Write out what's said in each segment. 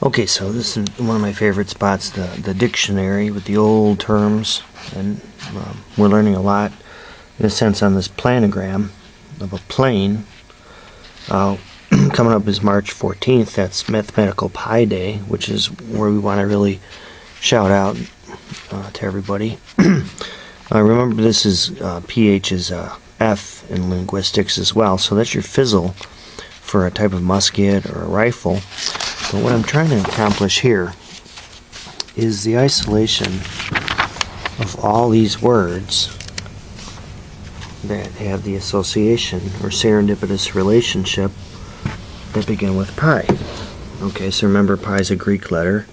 Okay, so this is one of my favorite spots, the dictionary with the old terms, and we're learning a lot, in a sense, on this planogram of a plane. Coming up is March 14th, that's Mathematical Pi Day, which is where we want to really shout out to everybody. Remember, this is pH is F in linguistics as well, so that's your fizzle for a type of musket or a rifle. But what I'm trying to accomplish here is the isolation of all these words that have the association or serendipitous relationship that begin with pi. Okay, so remember, pi is a Greek letter,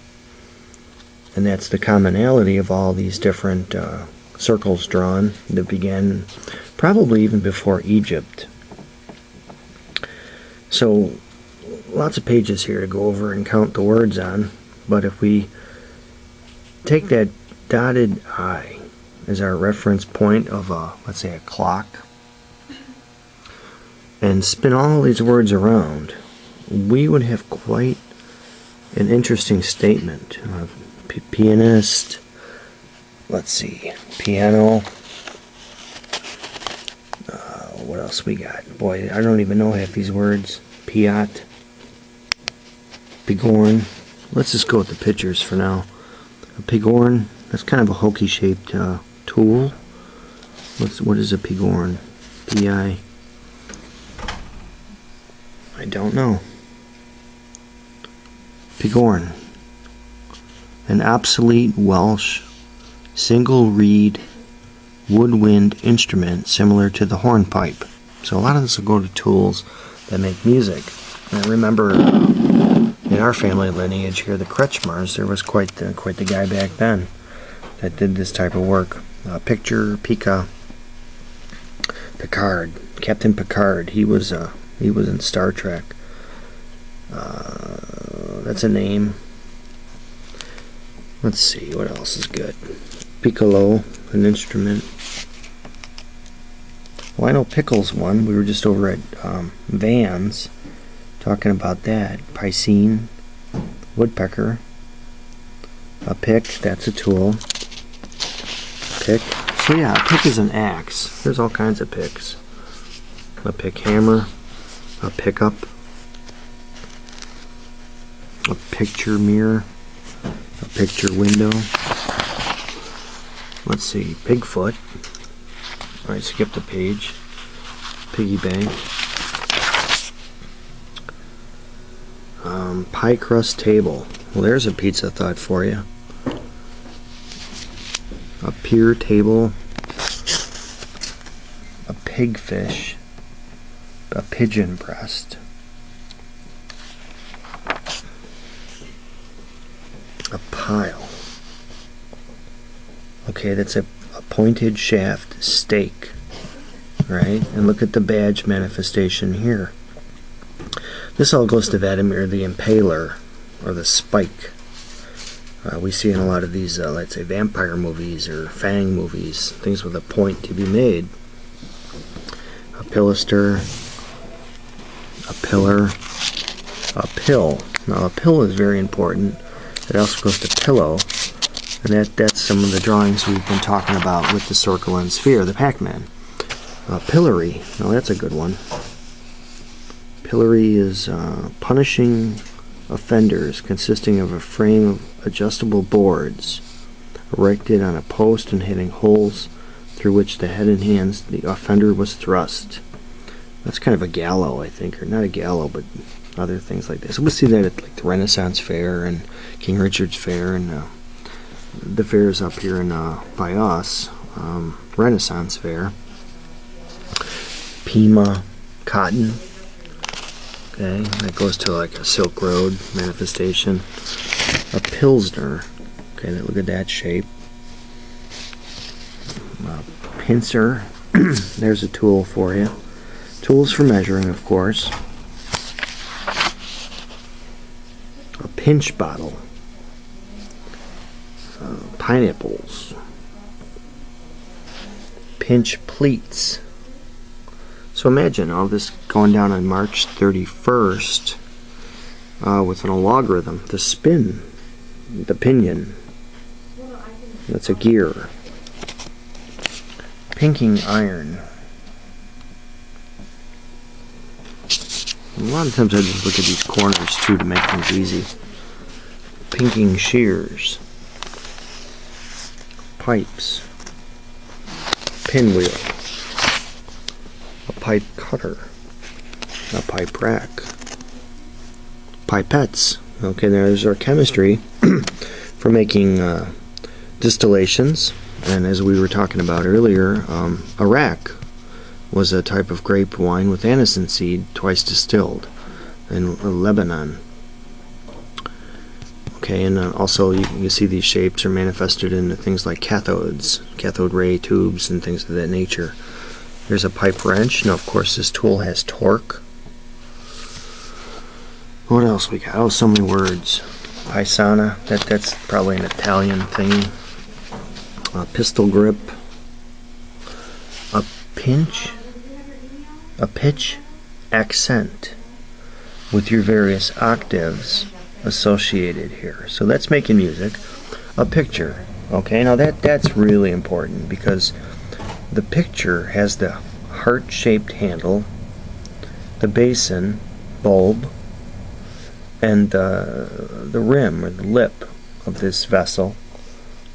and that's the commonality of all these different circles drawn that began probably even before Egypt. So lots of pages here to go over and count the words on, but if we take that dotted I as our reference point of let's say a clock, and spin all these words around, we would have quite an interesting statement. Pianist, let's see, piano, what else we got? Boy, I don't even know half these words. Piat, pigorn. Let's just go with the pictures for now. A pigorn, that's kind of a hokey shaped tool. What is a pigorn? P-I, I don't know. Pigorn, an obsolete Welsh single reed woodwind instrument similar to the hornpipe. So a lot of this will go to tools that make music. And I remember in our family lineage here, the Kretschmars, there was quite the guy back then that did this type of work. Picard, Captain Picard. He was in Star Trek. That's a name. Let's see, what else is good? Piccolo, an instrument. Well, I know pickle's one. We were just over at Vans talking about that. Piscine, woodpecker, a pick, that's a tool. Pick. So yeah, a pick is an axe. There's all kinds of picks. A pick hammer, a pickup, a picture mirror, a picture window. Let's see, Pigfoot. Alright, skip the page. Piggy bank. Pie crust table. Well, there's a pizza thought for you. A pier table. A pigfish. A pigeon breast. A pile. Okay, that's a pointed shaft stake, right? And look at the badge manifestation here. This all goes to Vladimir the Impaler, or the spike. We see in a lot of these, let's say, vampire movies or fang movies, things with a point to be made. A pilaster, a pillar, a pill. Now, a pill is very important. It also goes to pillow. And that's some of the drawings we've been talking about with the circle and sphere, the Pac-Man. Pillory, now that's a good one. Pillory is punishing offenders, consisting of a frame of adjustable boards erected on a post and having holes through which the head and hands the offender was thrust. That's kind of a gallows, I think, or not a gallows, but other things like this. So we'll see that at like the Renaissance Fair and King Richard's Fair and the fairs up here in by us, Renaissance Fair. Pima, cotton. Okay, that goes to like a Silk Road manifestation. A Pilsner. Okay, look at that shape. Pincer. There's a tool for you. Tools for measuring, of course. A pinch bottle. Pineapples. Pinch pleats. So imagine all this going down on March 31st with an logarithm, the spin, the pinion. That's a gear. Pinking iron. A lot of times I just look at these corners too to make things easy. Pinking shears. Pipes. Pinwheel. A pipe cutter. A pipe rack. Pipettes. Okay, there's our chemistry for making distillations. And as we were talking about earlier, a rack was a type of grape wine with aniseed seed twice distilled in Lebanon. Okay, and also you see these shapes are manifested in things like cathodes, cathode ray tubes, and things of that nature. There's a pipe wrench. Now, of course, this tool has torque. What else we got? Oh, so many words. Paisana. That's probably an Italian thing. Pistol grip. A pinch. A pitch accent with your various octaves associated here. So that's making music. A picture. Okay, now that's really important because the picture has the heart-shaped handle, the basin, bulb, and the rim or the lip of this vessel,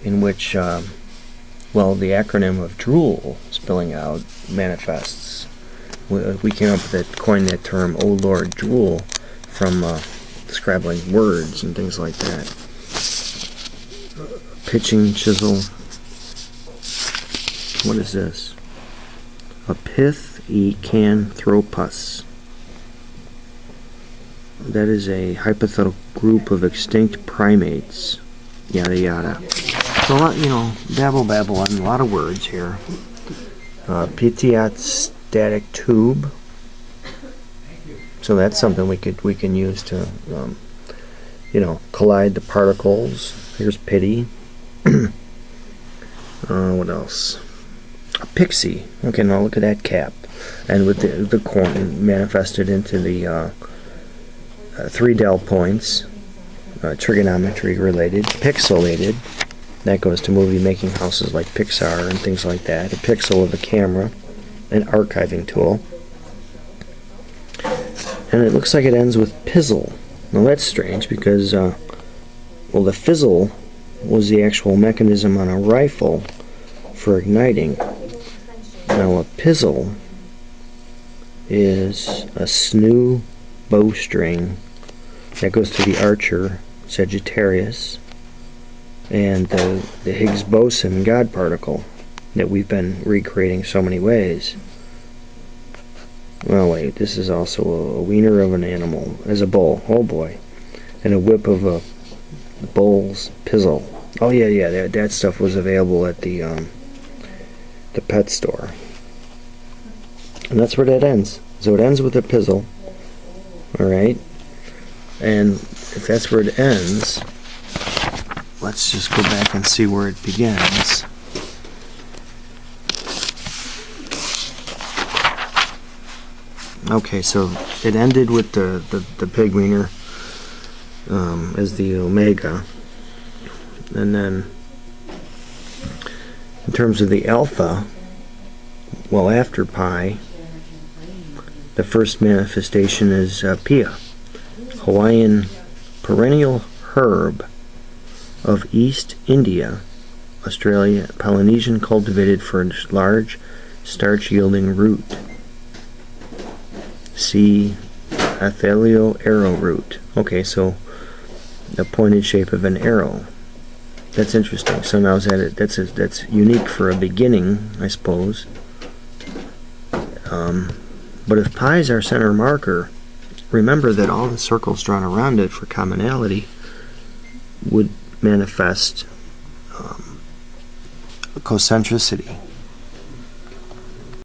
in which, well, the acronym of drool spilling out manifests. We came up with that, coined that term, "Oh Lord, drool," from scrabbling words and things like that. Pitching chisel. What is this? A pith-ecanthropus. That is a hypothetical group of extinct primates. Yada yada. So a lot, babble on a lot of words here. Static tube. So that's something we can use to collide the particles. Here's pity. What else? A pixie. Okay, now look at that cap, and with the corn manifested into the 3 del points, trigonometry related, pixelated. That goes to movie making houses like Pixar and things like that. A pixel of a camera. An archiving tool, and it looks like it ends with pizzle. Now that's strange because the fizzle was the actual mechanism on a rifle for igniting. Now a pizzle is a snoo bowstring that goes to the archer Sagittarius, and the Higgs boson God particle that we've been recreating so many ways. Well, wait, this is also a wiener of an animal as a bull. Oh boy. And a whip of a bull's pizzle. Oh yeah, that stuff was available at the pet store. And that's where that ends. So it ends with a pizzle. Alright? And if that's where it ends, let's just go back and see where it begins. Okay, so it ended with the pig wiener as the omega, and then in terms of the alpha, well, after pi, the first manifestation is pia, Hawaiian perennial herb of East India, Australia, Polynesian, cultivated for a large starch-yielding root. See Athelio arrowroot. Okay, so the pointed shape of an arrow. That's interesting. So now that's unique for a beginning, I suppose. But if pi is our center marker, remember that all the circles drawn around it for commonality would manifest concentricity.